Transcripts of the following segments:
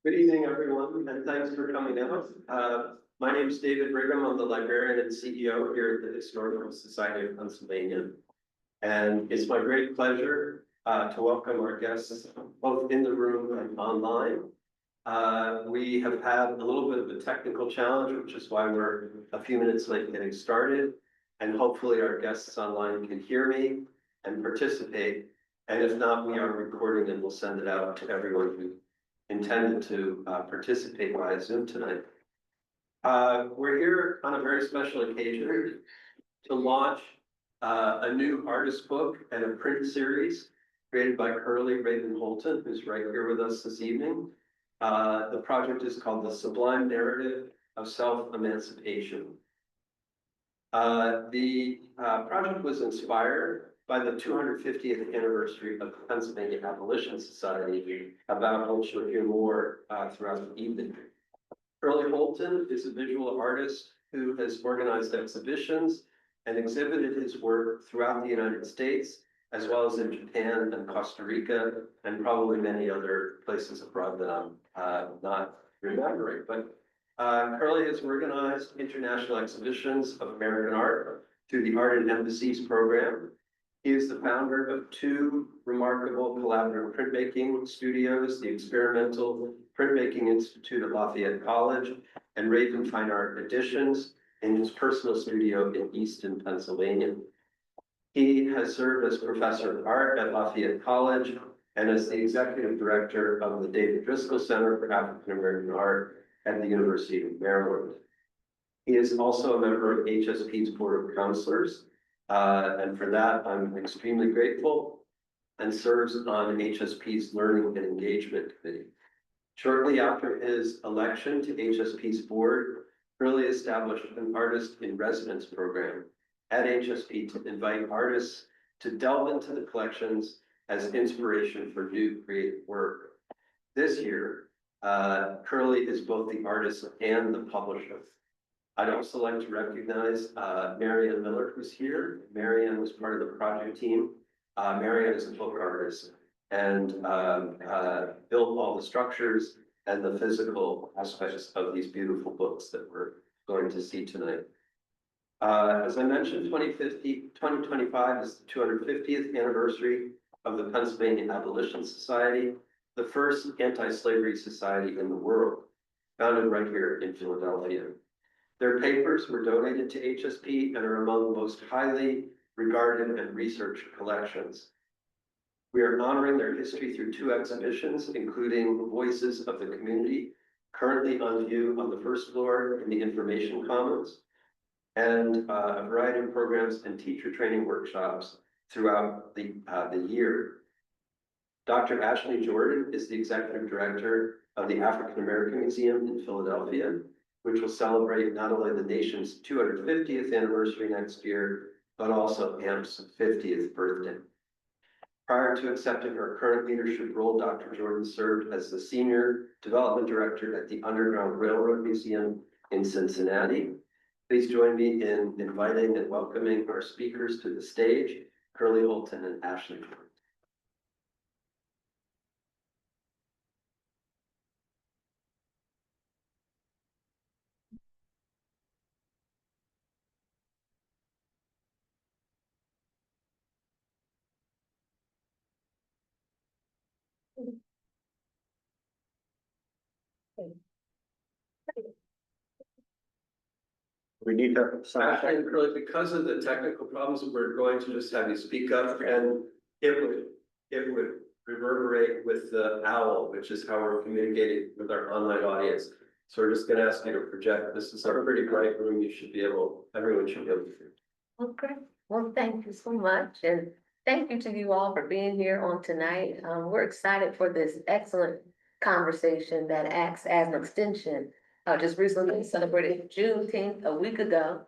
Good evening, everyone, and thanks for coming out. My name is David Brigham. I'm the librarian and CEO here at the Historical Society of Pennsylvania. And it's my great pleasure to welcome our guests both in the room and online. We have had a little bit of a technical challenge, which is why we're a few minutes late getting started. And hopefully our guests online can hear me and participate. And if not, we are recording and we'll send it out to everyone who intended to participate via Zoom tonight. We're here on a very special occasion to launch a new artist book and a print series created by Curlee Holton, who's right here with us this evening. The project is called The Sublime Narrative of Self-Emancipation. The project was inspired by the 250th anniversary of the Pennsylvania Abolition Society, about which you'll hear more throughout the evening. Curlee Holton is a visual artist who has organized exhibitions and exhibited his work throughout the United States, as well as in Japan and Costa Rica, and probably many other places abroad that I'm not remembering. But Curlee has organized international exhibitions of American art through the Art and Embassies program. He is the founder of two remarkable collaborative printmaking studios, the Experimental Printmaking Institute at Lafayette College and Raven Fine Art Editions in his personal studio in Easton, Pennsylvania. He has served as professor of art at Lafayette College and as the executive director of the David Driscoll Center for African American Art at the University of Maryland. He is also a member of HSP's Board of Counselors. And for that, I'm extremely grateful, and serves on HSP's Learning and Engagement Committee. Shortly after his election to HSP's board, Curlee established an Artist in Residence program at HSP to invite artists to delve into the collections as inspiration for new creative work. This year, Curlee is both the artist and the publisher. I'd also like to recognize Marianne Miller, who's here. Marianne was part of the project team. Marianne is a book artist and built all the structures and the physical aspects of these beautiful books that we're going to see tonight. As I mentioned, 2025 is the 250th anniversary of the Pennsylvania Abolition Society, the first anti-slavery society in the world, founded right here in Philadelphia. Their papers were donated to HSP and are among the most highly regarded and researched collections. We are honoring their history through two exhibitions, including Voices of the Community, currently on view on the first floor in the Information Commons, and a variety of programs and teacher training workshops throughout the year. Dr. Ashley Jordan is the executive director of the African American Museum in Philadelphia, which will celebrate not only the nation's 250th anniversary next year, but also AMP's 50th birthday. Prior to accepting her current leadership role, Dr. Jordan served as the Senior Development Director at the Underground Railroad Museum in Cincinnati. Please join me in inviting and welcoming our speakers to the stage, Curlee Holton and Ashley Jordan. We need to sign. And really, because of the technical problems, we're going to just have you speak up, and it would reverberate with the owl, which is how we're communicating with our online audience. So we're just going to ask you to project. This is a pretty bright room. You should be able, everyone should be able to hear. Okay, well, thank you so much, and thank you to you all for being here on tonight. We're excited for this excellent conversation that acts as an extension. Just recently celebrated Juneteenth a week ago,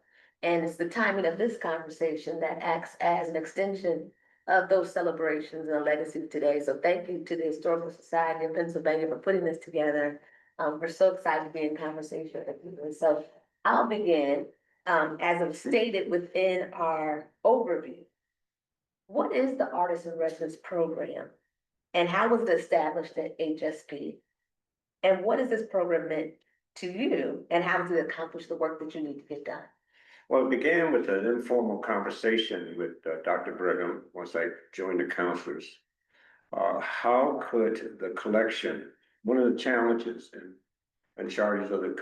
and it's the timing of this conversation that acts as an extension of those celebrations and a legacy today. So thank you to the Historical Society of Pennsylvania for putting this together. We're so excited to be in conversation with you. And so I'll begin, as I've stated within our overview. What is the Artist in Residence program, and how was it established at HSP? And what has this program meant to you, and how does it accomplish the work that you need to get done? Well, it began with an informal conversation with Dr. Brigham once I joined the counselors. How could the collection, one of the challenges and charges of the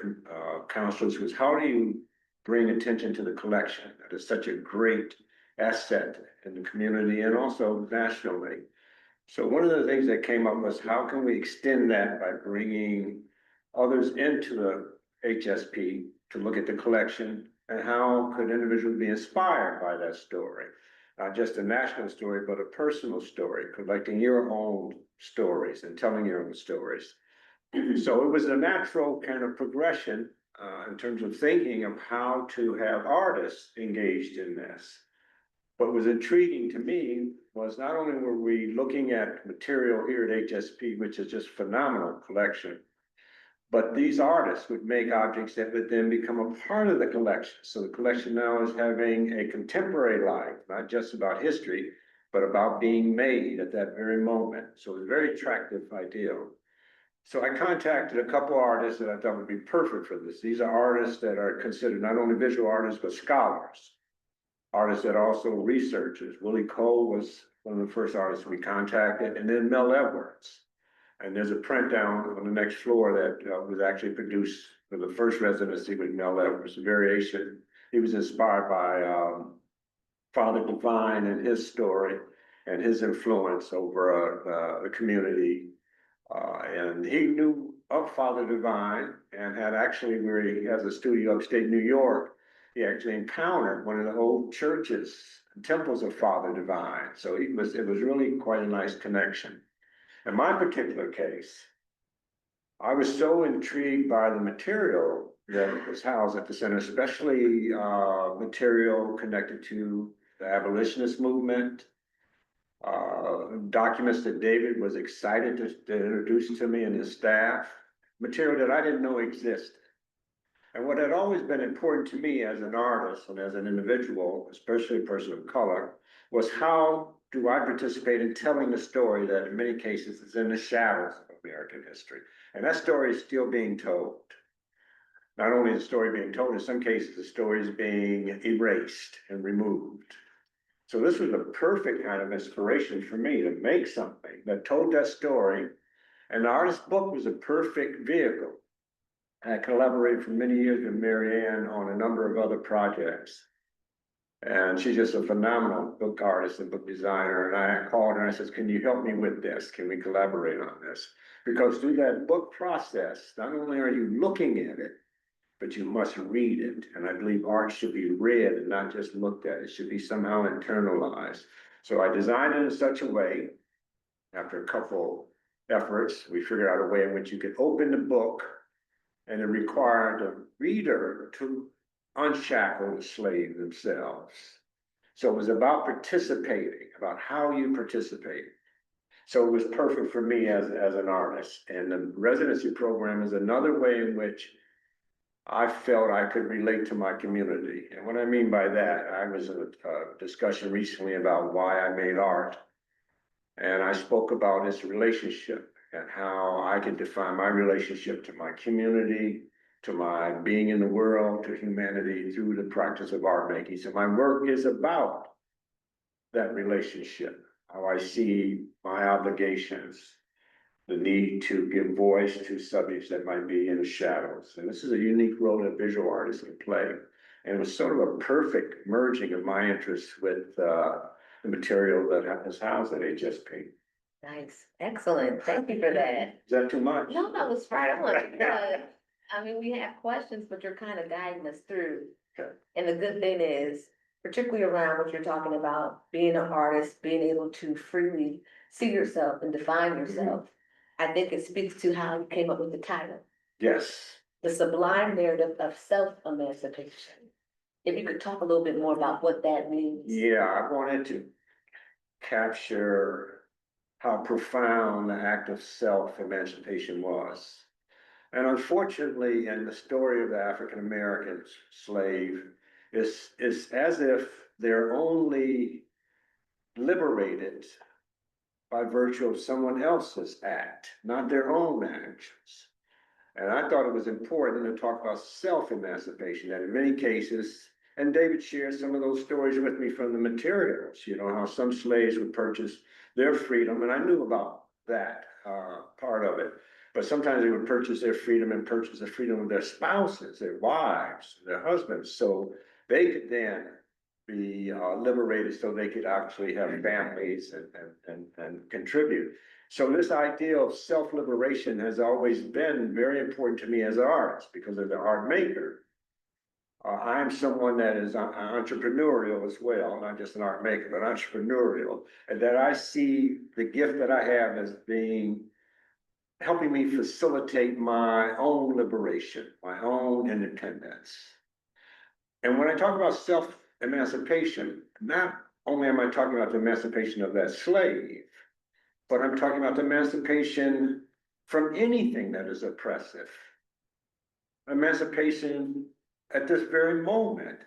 counselors was, how do you bring attention to the collection? That is such a great asset in the community and also nationally. So one of the things that came up was, how can we extend that by bringing others into the HSP to look at the collection, and how could individuals be inspired by that story? Not just a national story, but a personal story, collecting your own stories and telling your own stories. So it was a natural kind of progression in terms of thinking of how to have artists engaged in this. What was intriguing to me was not only were we looking at material here at HSP, which is just phenomenal collection, but these artists would make objects that would then become a part of the collection. So the collection now is having a contemporary life, not just about history, but about being made at that very moment. So it was a very attractive ideal. So I contacted a couple artists that I thought would be perfect for this. These are artists that are considered not only visual artists, but scholars. Artists that are also researchers. Willie Cole was one of the first artists we contacted, and then Mel Edwards. And there's a print down on the next floor that was actually produced for the first residency with Mel Edwards, a variation. He was inspired by Father Divine and his story and his influence over the community. And he knew of Father Divine and had actually, where he has a studio upstate New York, he actually encountered one of the old churches, temples of Father Divine. So it was really quite a nice connection. In my particular case, I was so intrigued by the material that was housed at the center, especially material connected to the abolitionist movement, documents that David was excited to introduce to me and his staff, material that I didn't know existed. And what had always been important to me as an artist and as an individual, especially a person of color, was how do I participate in telling the story that in many cases is in the shadows of American history. And that story is still being told. Not only is the story being told, in some cases the story is being erased and removed. So this was a perfect kind of inspiration for me to make something that told that story. And the artist's book was a perfect vehicle. I collaborated for many years with Mary Ann on a number of other projects. And she's just a phenomenal book artist and book designer. And I called her and I said, can you help me with this? Can we collaborate on this? Because through that book process, not only are you looking at it, but you must read it. And I believe art should be read and not just looked at. It should be somehow internalized. So I designed it in such a way, after a couple efforts, we figured out a way in which you could open the book and it required the reader to unshackle the slave themselves. So it was about participating, about how you participate. So it was perfect for me as an artist. And the residency program is another way in which I felt I could relate to my community. And what I mean by that, I was in a discussion recently about why I made art. And I spoke about its relationship and how I could define my relationship to my community, to my being in the world, to humanity through the practice of art making. So my work is about that relationship, how I see my obligations, the need to give voice to subjects that might be in the shadows. And this is a unique role that visual artists can play. And it was sort of a perfect merging of my interests with the material that is housed at HSP. Nice, excellent, thank you for that. Is that too much? No, that was right on, because, I mean, we have questions, but you're kind of guiding us through. Okay. And the good thing is, particularly around what you're talking about, being an artist, being able to freely see yourself and define yourself. I think it speaks to how you came up with the title, Yes. The Sublime Narrative of Self-Emancipation. If you could talk a little bit more about what that means. Yeah, I wanted to capture how profound the act of self-emancipation was. And unfortunately, in the story of the African-American slave, it's as if they're only liberated by virtue of someone else's act, not their own actions. And I thought it was important to talk about self-emancipation, that in many cases, and David shared some of those stories with me from the materials, you know, how some slaves would purchase their freedom, and I knew about that part of it. But sometimes they would purchase their freedom and purchase the freedom of their spouses, their wives, their husbands, so they could then be liberated, so they could actually have families and contribute. So this idea of self-liberation has always been very important to me as an artist, because as an art maker, I'm someone that is entrepreneurial as well, not just an art maker, but entrepreneurial, and that I see the gift that I have as being helping me facilitate my own liberation, my own independence. And when I talk about self-emancipation, not only am I talking about the emancipation of that slave, but I'm talking about the emancipation from anything that is oppressive. Emancipation at this very moment,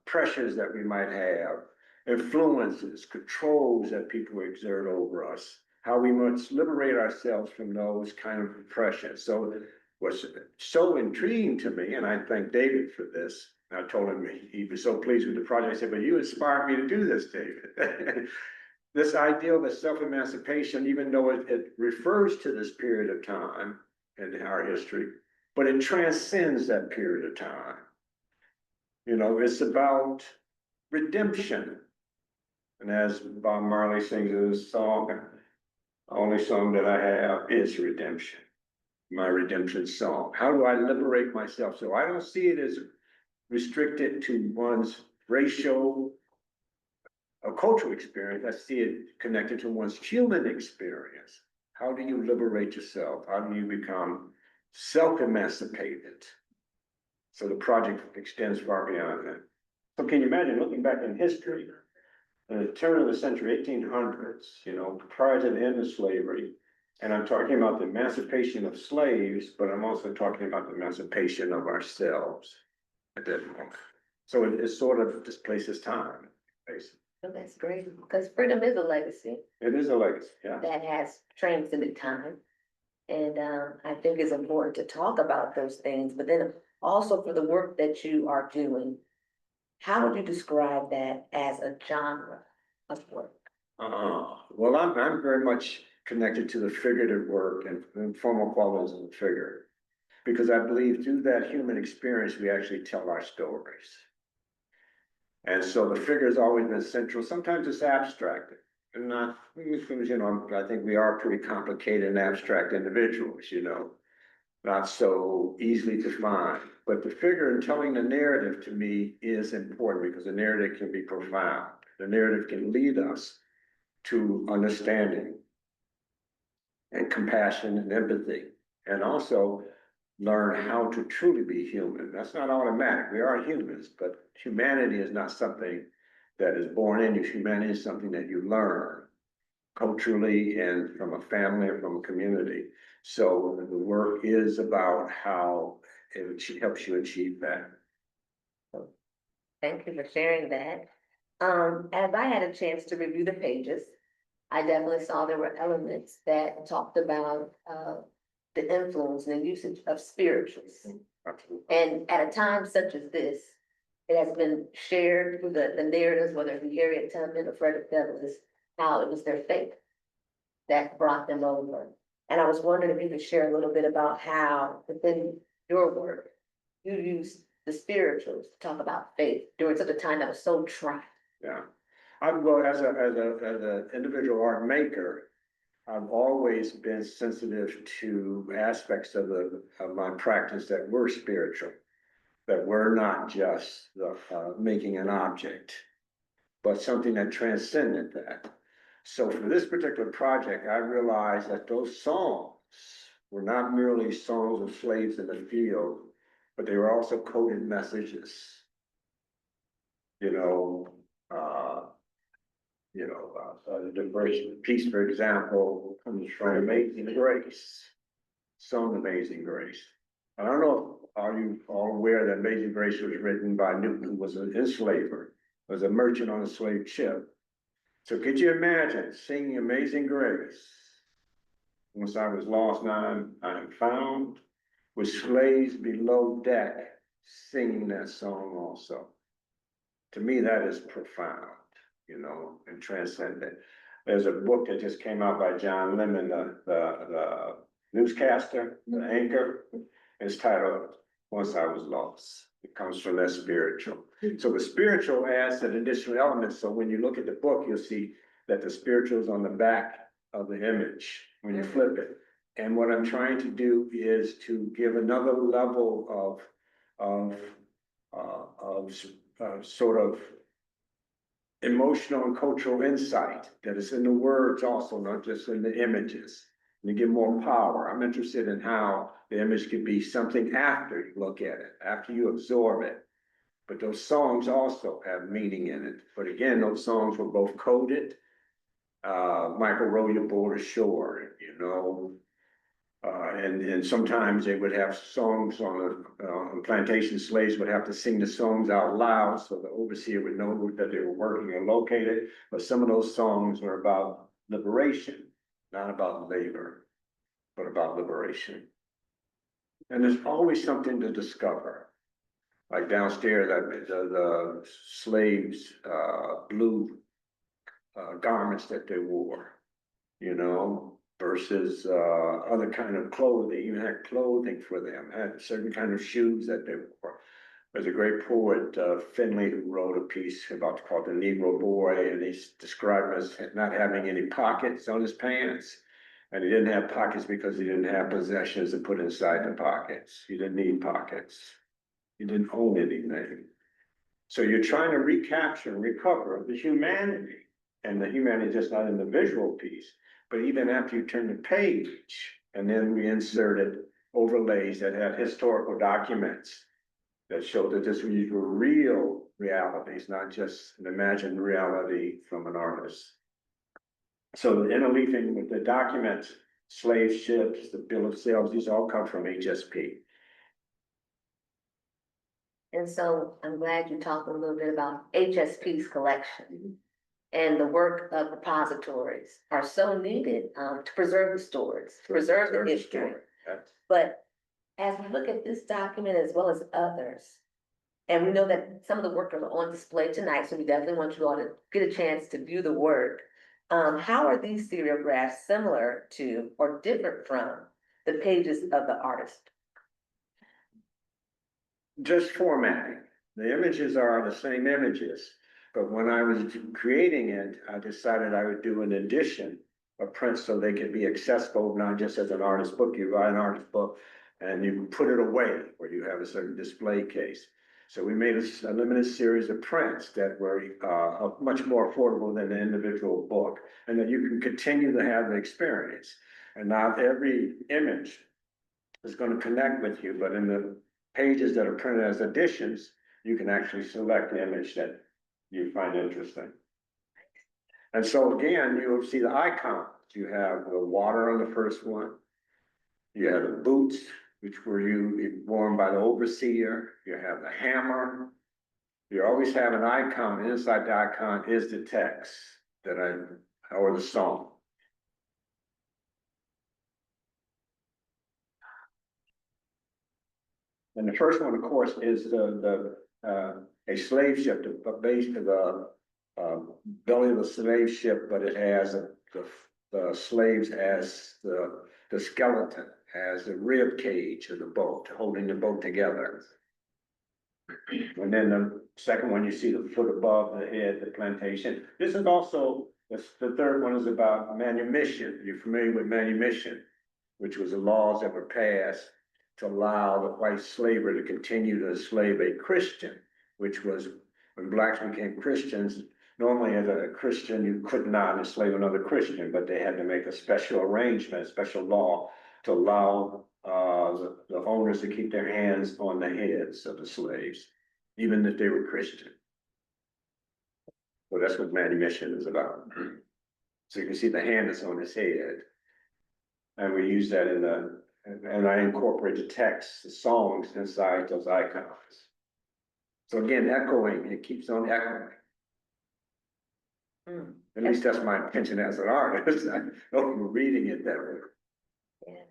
pressures that we might have, influences, controls that people exert over us, how we must liberate ourselves from those kind of oppressions. So what's so intriguing to me, and I thank David for this, I told him he was so pleased with the project. I said, but you inspired me to do this, David. This idea of a self-emancipation, even though it refers to this period of time in our history, but it transcends that period of time. You know, it's about redemption. And as Bob Marley sings in his song, the only song that I have is redemption, my redemption song. How do I liberate myself? So I don't see it as restricted to one's racial or cultural experience. I see it connected to one's human experience. How do you liberate yourself? How do you become self-emancipated? So the project extends far beyond that. So can you imagine looking back in history, in the turn of the century, 1800s, you know, prior to the end of slavery, and I'm talking about the emancipation of slaves, but I'm also talking about the emancipation of ourselves at that moment. So it sort of displaces time, basically. So that's great, because freedom is a legacy It is a legacy, yeah. that has transcended time. And I think it's important to talk about those things, but then also for the work that you are doing, how would you describe that as a genre of work? Well, I'm very much connected to the figurative work and informal qualities of the figure, because I believe through that human experience, we actually tell our stories. And so the figure has always been central. Sometimes it's abstracted, and not, you know, I think we are pretty complicated and abstract individuals, you know, not so easily defined. But the figure in telling the narrative to me is important, because the narrative can be profound. The narrative can lead us to understanding and compassion and empathy, and also learn how to truly be human. That's not automatic. We are humans, but humanity is not something that is born in you. Humanity is something that you learn culturally and from a family or from a community. So the work is about how it helps you achieve that. Thank you for sharing that. As I had a chance to review the pages, I definitely saw there were elements that talked about the influence and the usage of spirituals. And at a time such as this, it has been shared through the narratives, whether it's Harriet Tubman or Frederick Douglass, how it was their faith that brought them over. And I was wondering if you could share a little bit about how within your work, you use the spirituals to talk about faith during such a time that was so trying. Yeah. Well, as an individual art maker, I've always been sensitive to aspects of my practice that were spiritual, that were not just making an object, but something that transcended that. So for this particular project, I realized that those songs were not merely songs of slaves in the field, but they were also coded messages. You know, the first piece, for example, comes from Amazing Grace, song Amazing Grace. I don't know, are you all aware that Amazing Grace was written by Newton, who was an enslaver, was a merchant on a slave ship. So could you imagine singing Amazing Grace Once I was lost, now I'm found, with slaves below deck singing that song also. To me, that is profound, and transcendent. There's a book that just came out by John Lemon, the newscaster, the anchor. It's titled Once I Was Lost. It comes from that spiritual. So the spiritual adds an additional element. So when you look at the book, you'll see that the spiritual is on the back of the image when you flip it. And what I'm trying to do is to give another level of sort of emotional and cultural insight that is in the words also, not just in the images. And to give more power. I'm interested in how the image could be something after you look at it, after you absorb it. But those songs also have meaning in it. But again, those songs were both coded. Michael Row Your Boat Ashore, and sometimes they would have songs on plantation. Slaves would have to sing the songs out loud so the overseer would know that they were working and located. But some of those songs were about liberation, not about labor, but about liberation. And there's always something to discover. Like downstairs, the slaves' blue garments that they wore, versus other kind of clothing. They even had clothing for them, had certain kind of shoes that they wore. There's a great poet, Finley, who wrote a piece called The Negro Boy, and he's described as not having any pockets on his pants. And he didn't have pockets because he didn't have possessions to put inside the pockets. He didn't need pockets. He didn't own anything. So you're trying to recapture and recover the humanity. And the humanity is just not in the visual piece, but even after you turn the page, and then we inserted overlays that had historical documents that showed that this these were real realities, not just an imagined reality from an artist. So the interleaving with the documents, slave ships, the bill of sales, these all come from HSP. And so I'm glad you talked a little bit about HSP's collection. And the work of repositories are so needed to preserve the stories, to preserve the history. But as we look at this document as well as others, and we know that some of the work are on display tonight, so we definitely want you all to get a chance to view the work. How are these seriographs similar to or different from the pages of the artist? Just formatting. The images are the same images. But when I was creating it, I decided I would do an edition of prints so they could be accessible, not just as an artist book. You buy an artist book and you put it away where you have a certain display case. So we made a limited series of prints that were much more affordable than an individual book, and that you can continue to have the experience. And not every image is going to connect with you, but in the pages that are printed as editions, you can actually select the image that you find interesting. And so again, you will see the icons. You have the water on the first one. You have the boots, which were worn by the overseer. You have the hammer. You always have an icon. Inside the icon is the text or the song. And the first one, of course, is a slave ship, the base of the belly of the slave ship, but it has the slaves as the skeleton, as the rib cage of the boat, holding the boat together. And then the second one, you see the foot above the head, the plantation. This is also, the third one is about manumission. You're familiar with manumission, which was the laws that were passed to allow the white slaver to continue to enslave a Christian, which was when blacks became Christians. Normally as a Christian, you could not enslave another Christian, but they had to make a special arrangement, a special law to allow the owners to keep their hands on the heads of the slaves, even if they were Christian. So that's what manumission is about. So you can see the hand is on his head. And we use that and I incorporate the text, the songs inside those icons. So again, echoing, it keeps on echoing. At least that's my intention as an artist. I know we're reading it that way. Yes.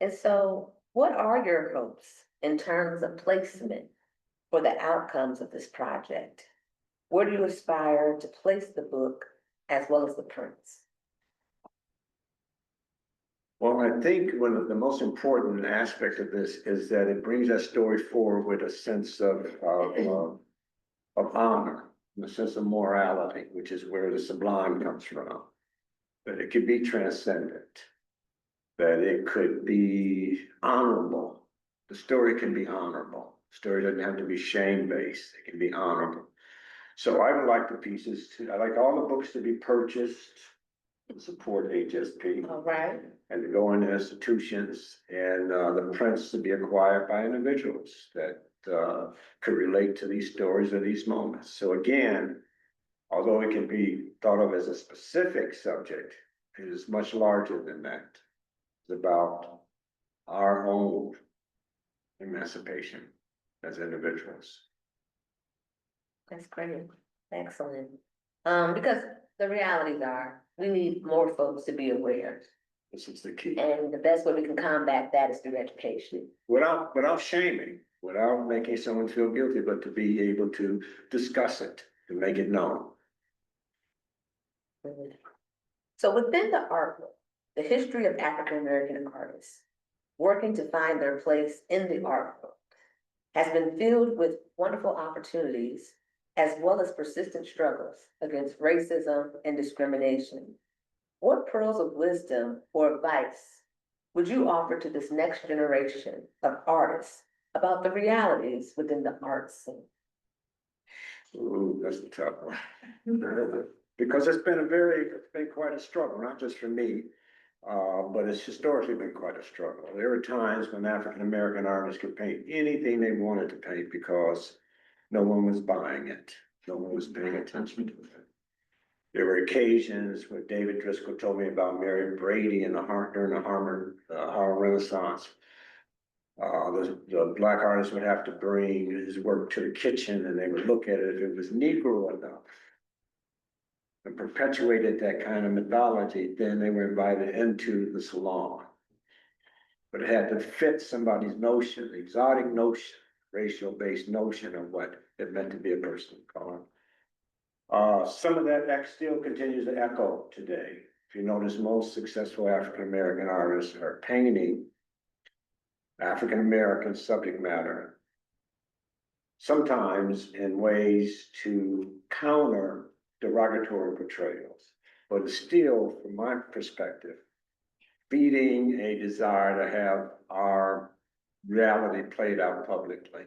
And so what are your hopes in terms of placement for the outcomes of this project? Where do you aspire to place the book as well as the prints? Well, I think one of the most important aspects of this is that it brings that story forward with a sense of honor, a sense of morality, which is where the Sublime comes from. That it could be transcendent, that it could be honorable. The story can be honorable. The story doesn't have to be shame-based. It can be honorable. So I would like the pieces to, I like all the books to be purchased to support HSP. All right. And to go into institutions and the prints to be acquired by individuals that could relate to these stories or these moments. So again, although it can be thought of as a specific subject, it is much larger than that. It's about our own emancipation as individuals. That's great. Excellent. Because the realities are, we need more folks to be aware. This is the key. And the best way we can combat that is through education. Without shaming, without making someone feel guilty, but to be able to discuss it, to make it known. So within the art world, the history of African American artists working to find their place in the art world has been filled with wonderful opportunities as well as persistent struggles against racism and discrimination. What pearls of wisdom or advice would you offer to this next generation of artists about the realities within the arts scene? Ooh, that's a tough one. Because it's been quite a struggle, not just for me, but it's historically been quite a struggle. There were times when African American artists could paint anything they wanted to paint because no one was buying it. No one was paying attention to it. There were occasions where David Driscoll told me about Mary Brady during the Harlem Renaissance. The Black artist would have to bring his work to the kitchen and they would look at it if it was Negro enough and perpetuated that kind of mythology, then they were invited into the salon. But it had to fit somebody's notion, exotic notion, racial-based notion of what it meant to be a person of color. Some of that still continues to echo today. If you notice, most successful African-American artists are painting African-American subject matter, sometimes in ways to counter derogatory portrayals, but it's still, from my perspective, feeding a desire to have our reality played out publicly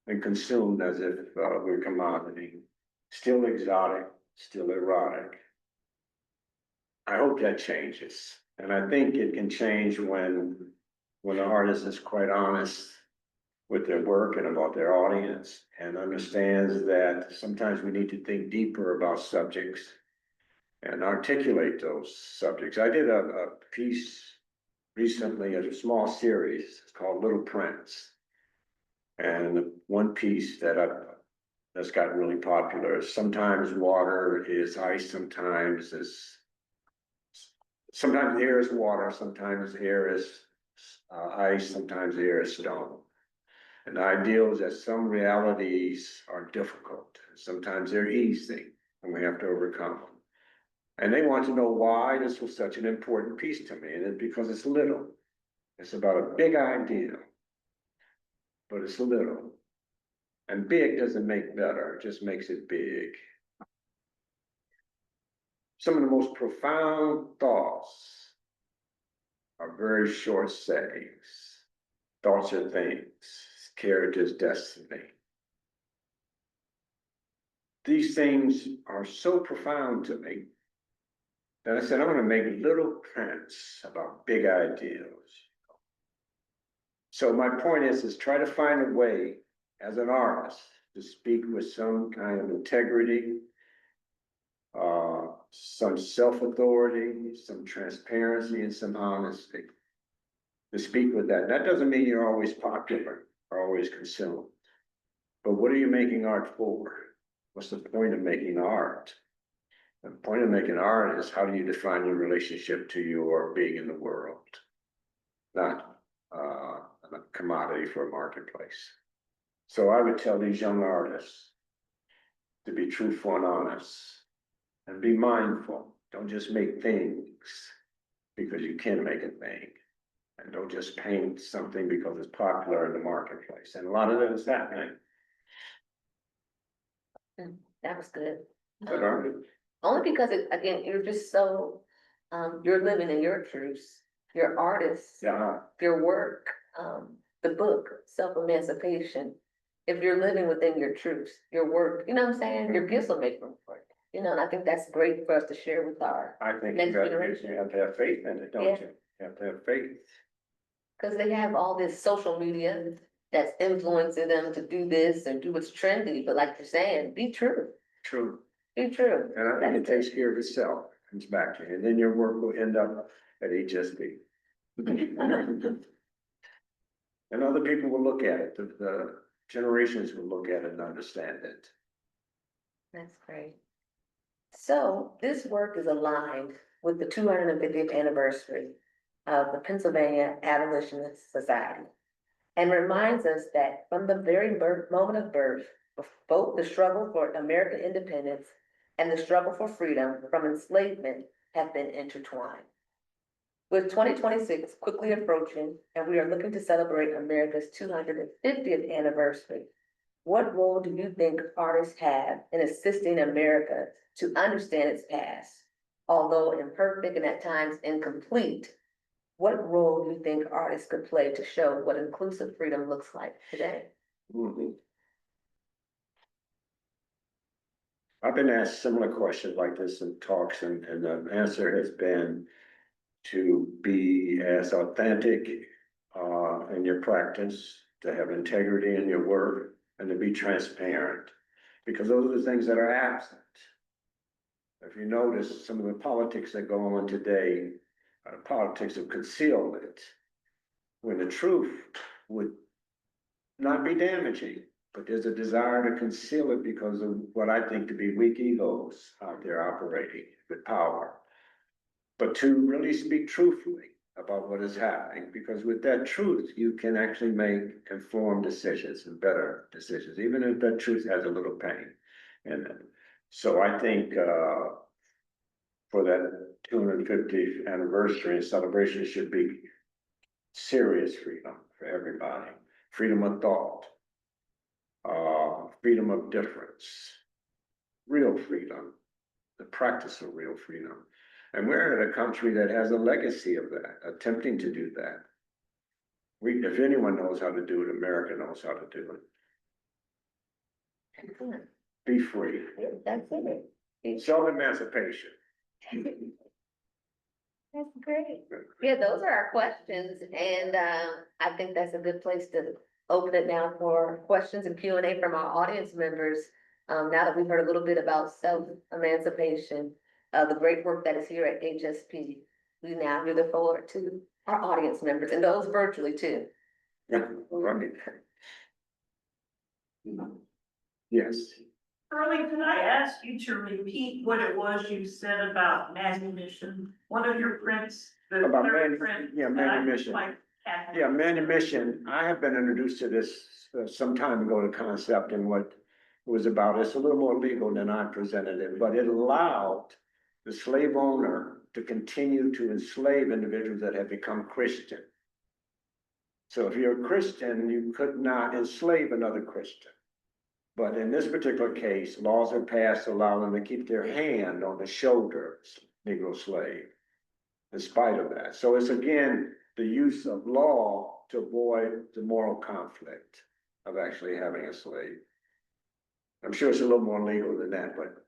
and consumed as if we're commodity. Still exotic, still erotic. I hope that changes. And I think it can change when an artist is quite honest with their work and about their audience and understands that sometimes we need to think deeper about subjects and articulate those subjects. I did a piece recently, a small series, it's called Little Prince. And one piece that's got really popular is sometimes water is ice, sometimes air is water, sometimes air is ice, sometimes air is stone. And the idea is that some realities are difficult, sometimes they're easy, and we have to overcome them. And they want to know why this was such an important piece to me, and it's because it's little. It's about a big idea, but it's little. And big doesn't make better, it just makes it big. Some of the most profound thoughts are very short sayings. Thoughts are things, character's destiny. These things are so profound to me that I said, I'm gonna make little prints about big ideas. So my point is try to find a way as an artist to speak with some kind of integrity, some self-authority, some transparency, and some honesty. To speak with that. That doesn't mean you're always popular or always consumed. But what are you making art for? What's the point of making art? The point of making art is how do you define your relationship to your being in the world? Not a commodity for a marketplace. So I would tell these young artists to be truthful and honest and be mindful. Don't just make things because you can make a thing. And don't just paint something because it's popular in the marketplace. And a lot of that is happening. That was good. But aren't it? Only because again, you're just so, you're living in your truths, your artists, Yeah, your work, the book, Self-Emancipation. If you're living within your truths, your work, you know what I'm saying, your gifts will make room for it. You know, and I think that's great for us to share with our, I think Next you have generation. to have faith in it, don't Yeah. you? You have to have faith. because they have all this social media that's influencing them to do this and do what's trendy, but like you're saying, be true, True. be true. And I think it That's takes care of itself, comes back to you, and then your work will end up at HSP. And other people will look at it, the generations will look at it and understand it. That's great. So this work is aligned with the 250th anniversary of the Pennsylvania Abolitionist Society and reminds us that from the very moment of birth, both the struggle for American independence and the struggle for freedom from enslavement have been intertwined. With 2026 quickly approaching, and we are looking to celebrate America's 250th anniversary, what role do you think artists have in assisting America to understand its past? Although imperfect and at times incomplete, what role do you think artists could play to show what inclusive freedom looks like today? Mhm. I've been asked similar questions like this in talks, and the answer has been to be as authentic in your practice, to have integrity in your work, and to be transparent, because those are the things that are absent. If you notice some of the politics that go on today, politics of concealment, when the truth would not be damaging, but there's a desire to conceal it because of what I think to be weak egos out there operating with power. But to really speak truthfully about what is happening, because with that truth, you can actually make informed decisions and better decisions, even if that truth has a little pain in it. So I think for that 250th anniversary and celebration should be serious freedom for everybody, freedom of thought, freedom of difference, real freedom, the practice of real freedom. And we're in a country that has a legacy of that, attempting to do that. If anyone knows how to do it, America knows how to do it. Excellent. Be free. That's it. Self-emancipation. That's great. Yeah, those are our questions, and I think that's a good place to open it now for questions and Q&A from our audience members. Now that we've heard a little bit about self-emancipation, the great work that is here at HSP, we now give the floor to our audience members and those virtually too. Yeah, right. Yes. Curlee, could I ask you to repeat what it was you said about manumission? One of your prints, the About third print. yeah, that I manumission. like had- Yeah, manumission, I have been introduced to this some time ago, the concept and what it was about. It's a little more legal than I presented it, but it allowed the slave owner to continue to enslave individuals that have become Christian. So if you're a Christian, you could not enslave another Christian. But in this particular case, laws are passed to allow them to keep their hand on the shoulder of Negro slave, in spite of that. So it's again, the use of law to avoid the moral conflict of actually having a slave. I'm sure it's a little more legal than that, but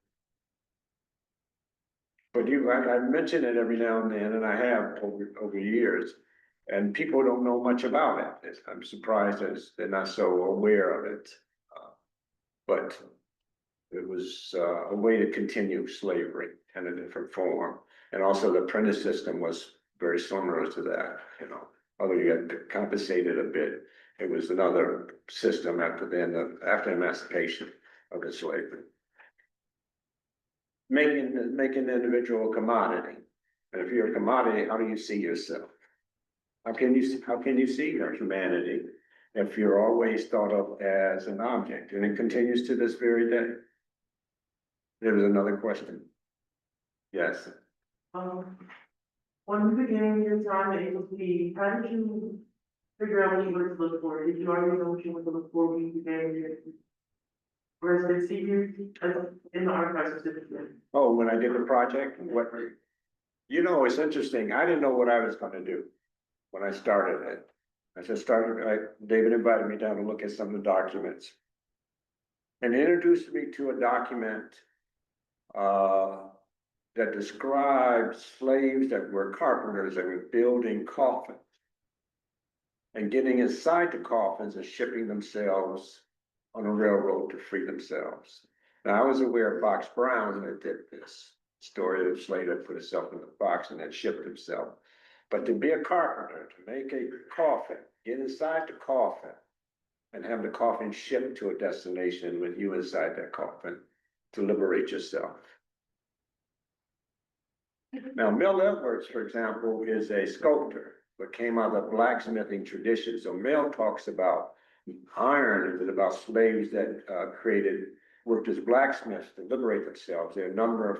I mention it every now and then, and I have over years, and people don't know much about it. I'm surprised as they're not so aware of it. But it was a way to continue slavery in a different form. And also the apprentice system was very similar to that, you know, although you got compensated a bit. It was another system after emancipation of the slavery. making the individual a commodity. And if you're a commodity, how do you see yourself? How can you see your humanity if you're always thought of as an object? And it continues to this very day. There was another question. Yes. When you began your time at AOC, how did you figure out what you were to look for? Did you already know what you were to look for when you began your? Or did they see you in the archives specifically? Oh, when I did the project, it's interesting. I didn't know what I was gonna do when I started it. David invited me down to look at some of the documents. And he introduced me to a document that describes slaves that were carpenters that were building coffins and getting inside the coffins and shipping themselves on a railroad to free themselves. Now, I was aware of Box Brown that did this story of a slave that put himself in a box and then shipped himself. But to be a carpenter, to make a coffin, get inside the coffin and have the coffin shipped to a destination with you inside that coffin to liberate yourself. Now, Mill Edwards, for example, is a sculptor, but came out of the blacksmithing tradition. So Mill talks about iron and about slaves that worked as blacksmiths to liberate themselves. There are a number of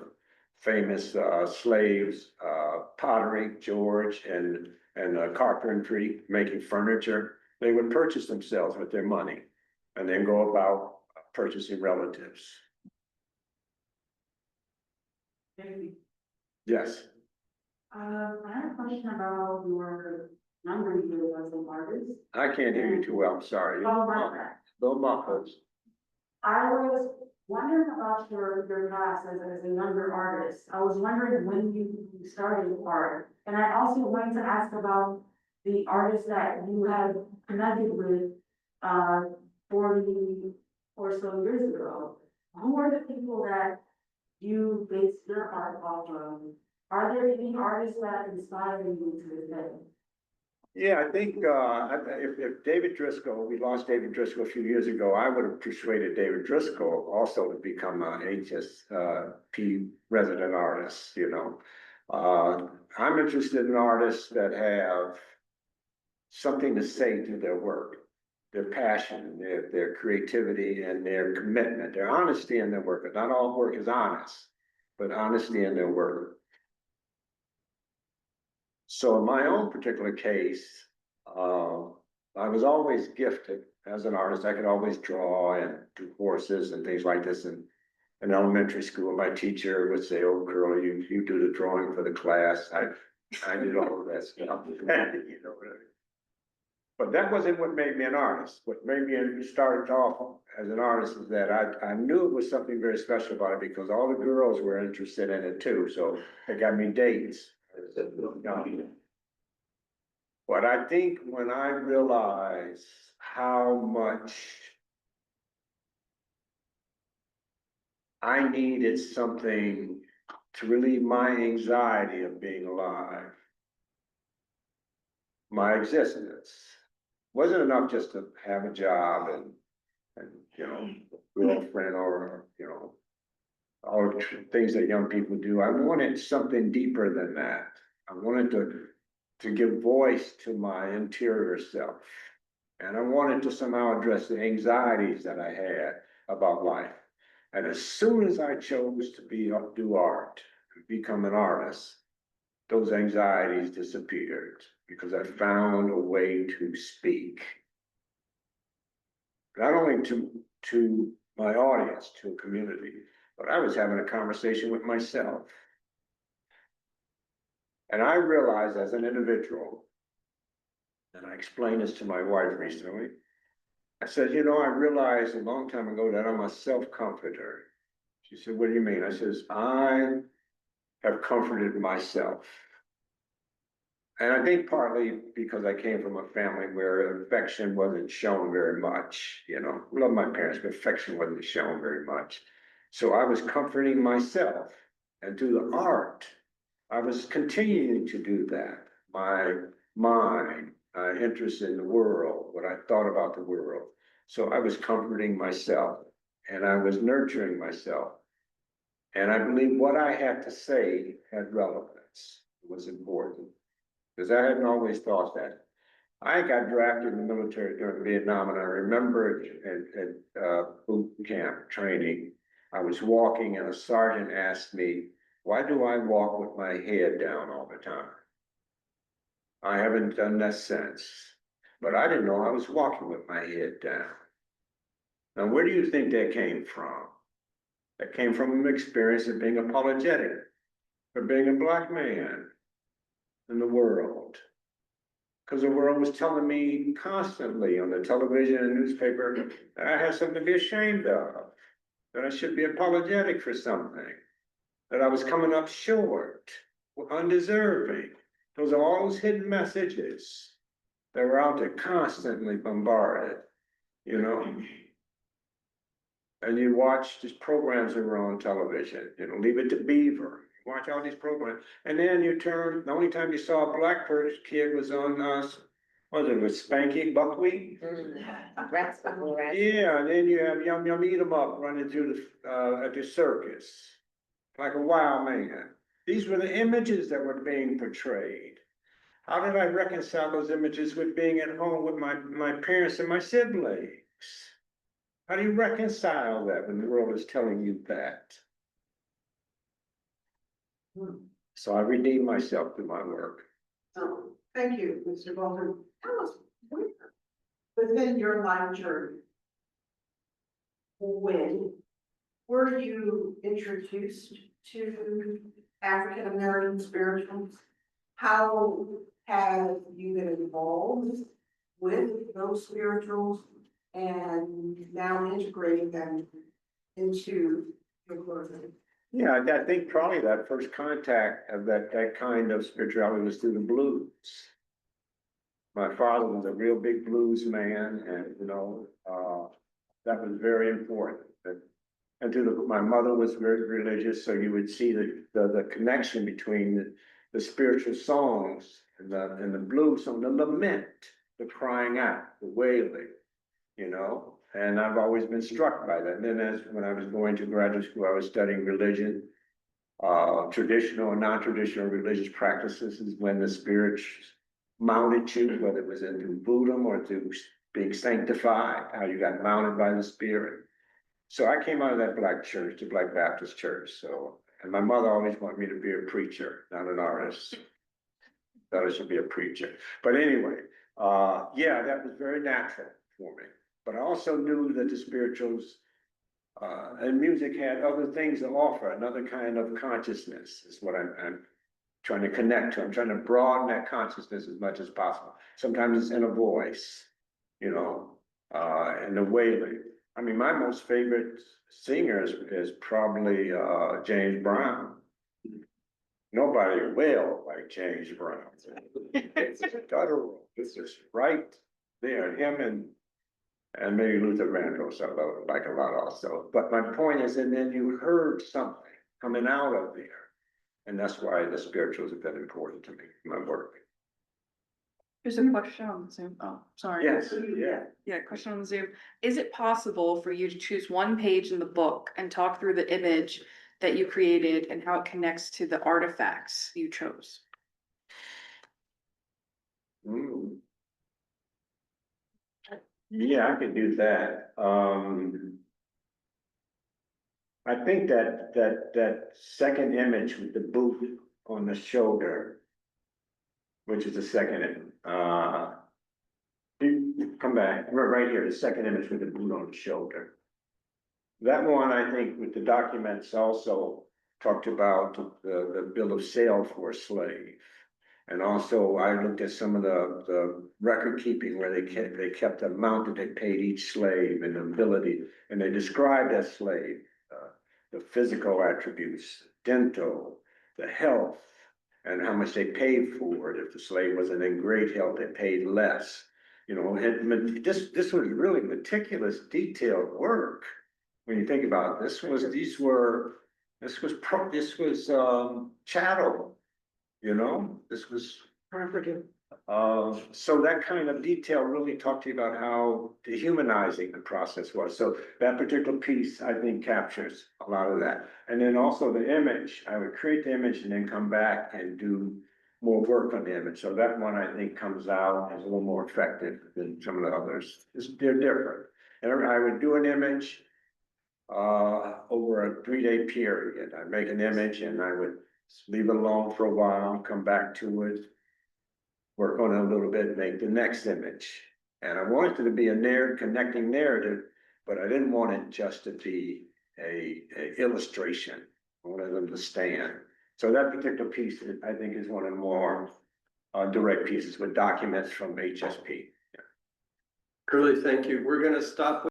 famous slaves, pottery, George, and carpentry, making furniture. They would purchase themselves with their money and then go about purchasing relatives. Thank you. Yes. I have a question about your number you as an artist. I can't hear you too well. I'm sorry. Oh, my bad. Little muffled. I was wondering about your past as a younger artist. I was wondering when you started art. And I also wanted to ask about the artists that you have connected with 40 or so years ago. Who are the people that you based your art off of? Are there any artists that inspire you to this day? Yeah, I think if David Driscoll, we lost David Driscoll a few years ago, I would have persuaded David Driscoll also to become an HSP resident artist, I'm interested in artists that have something to say through their work, their passion, their creativity and their commitment, their honesty in their work. Not all work is honest, but honesty in their work. So in my own particular case, I was always gifted as an artist. I could always draw and do horses and things like this. And in elementary school, my teacher would say, "Oh, Curlee, you do the drawing for the class." I did all of that stuff. But that wasn't what made me an artist. What made me started off as an artist is that I knew it was something very special about it because all the girls were interested in it too. So it got me dates. But I think when I realized how much I needed something to relieve my anxiety of being alive, my existence wasn't enough just to have a job and girlfriend or all the things that young people do. I wanted something deeper than that. I wanted to give voice to my interior self. And I wanted to somehow address the anxieties that I had about life. And as soon as I chose to do art, become an artist, those anxieties disappeared because I found a way to speak. Not only to my audience, to a community, but I was having a conversation with myself. And I realized as an individual, and I explained this to my wife recently, I said, I realized a long time ago that I'm a self-comforter. She said, "What do you mean?" I says, "I have comforted myself." And I think partly because I came from a family where affection wasn't shown very much, love my parents, but affection wasn't shown very much. So I was comforting myself, and through the art, I was continuing to do that. My mind, interest in the world, what I thought about the world. So I was comforting myself and I was nurturing myself. And I believe what I had to say had relevance, was important. Because I hadn't always thought that. I got drafted in the military during Vietnam, and I remember at boot camp training, I was walking and a sergeant asked me, why do I walk with my head down all the time? I haven't done that since, but I didn't know I was walking with my head down. Now, where do you think that came from? That came from an experience of being apologetic for being a Black man in the world. Because the world was telling me constantly on the television and newspaper that I had something to be ashamed of, that I should be apologetic for something, that I was coming up short, undeserving. Those are all those hidden messages that were out there constantly bombarded, you know. And you watch these programs that were on television, you know, Leave It to Beaver. Watch all these programs, and then you turn. The only time you saw a Black kid was on what was it, with Spanky Buckwheat? Rats, rats. Yeah, and then you have Yum Yum Eat 'em Up running through the at the circus, like a wild man. These were the images that were being portrayed. How did I reconcile those images with being at home with my parents and my siblings? How do you reconcile that when the world is telling you that? So I redeemed myself through my work. So, thank you, Mr. Bolton. Tell us, where, within your life journey, when were you introduced to African American spirituals? How have you been involved with those spirituals and now integrating them into your clothing? Yeah, I think probably that first contact of that kind of spirituality was through the blues. My father was a real big blues man, and you know, that was very important. And my mother was very religious, so you would see the connection between the spiritual songs and the blues song, the lament, the crying out, the wailing, you know. And I've always been struck by that. And then when I was going to graduate school, I was studying religion, traditional and non-traditional religious practices is when the spirits mounted you, whether it was into Buddhism or through being sanctified, how you got mounted by the spirit. So I came out of that Black church, the Black Baptist church. So, and my mother always wanted me to be a preacher, not an artist. Thought I should be a preacher. But anyway, yeah, that was very natural for me. But I also knew that the spirituals and music had other things to offer, another kind of consciousness is what I'm trying to connect to. I'm trying to broaden that consciousness as much as possible. Sometimes it's in a voice, you know, and the wailing. I mean, my most favorite singer is probably James Brown. Nobody wailed like James Brown. It's guttural. It's just right there. Him and maybe Luther Vandross, I like a lot also. But my point is, and then you heard something coming out of there. And that's why the spirituals have been important to me, my work. There's a question on the Zoom. Oh, sorry. Yes, yeah. Yeah, question on the Zoom. Is it possible for you to choose one page in the book and talk through the image that you created and how it connects to the artifacts you chose? Mm. Yeah, I could do that. I think that second image with the boot on the shoulder, which is the second image. Come back, right here, the second image with the boot on the shoulder. That one, I think, with the documents also talked about the bill of sale for a slave. And also I looked at some of the record keeping where they kept the amount that they paid each slave and the ability, and they described that slave, the physical attributes, dental, the health, and how much they paid for it. If the slave wasn't in great health, they paid less. You know, this was really meticulous, detailed work. When you think about it, this was chattel, you know, this was Property. So that kind of detail really talked to you about how dehumanizing the process was. So that particular piece, I think, captures a lot of that. And then also the image, I would create the image and then come back and do more work on the image. So that one, I think, comes out as a little more effective than some of the others. They're different. And I would do an image over a 3-day period. I'd make an image and I would leave it alone for a while, come back to it, work on it a little bit, make the next image. And I wanted it to be a connecting narrative, but I didn't want it just to be a illustration. I wanted them to stand. So that particular piece, I think, is one of the more direct pieces with documents from HSP. Curlee, thank you. We're gonna stop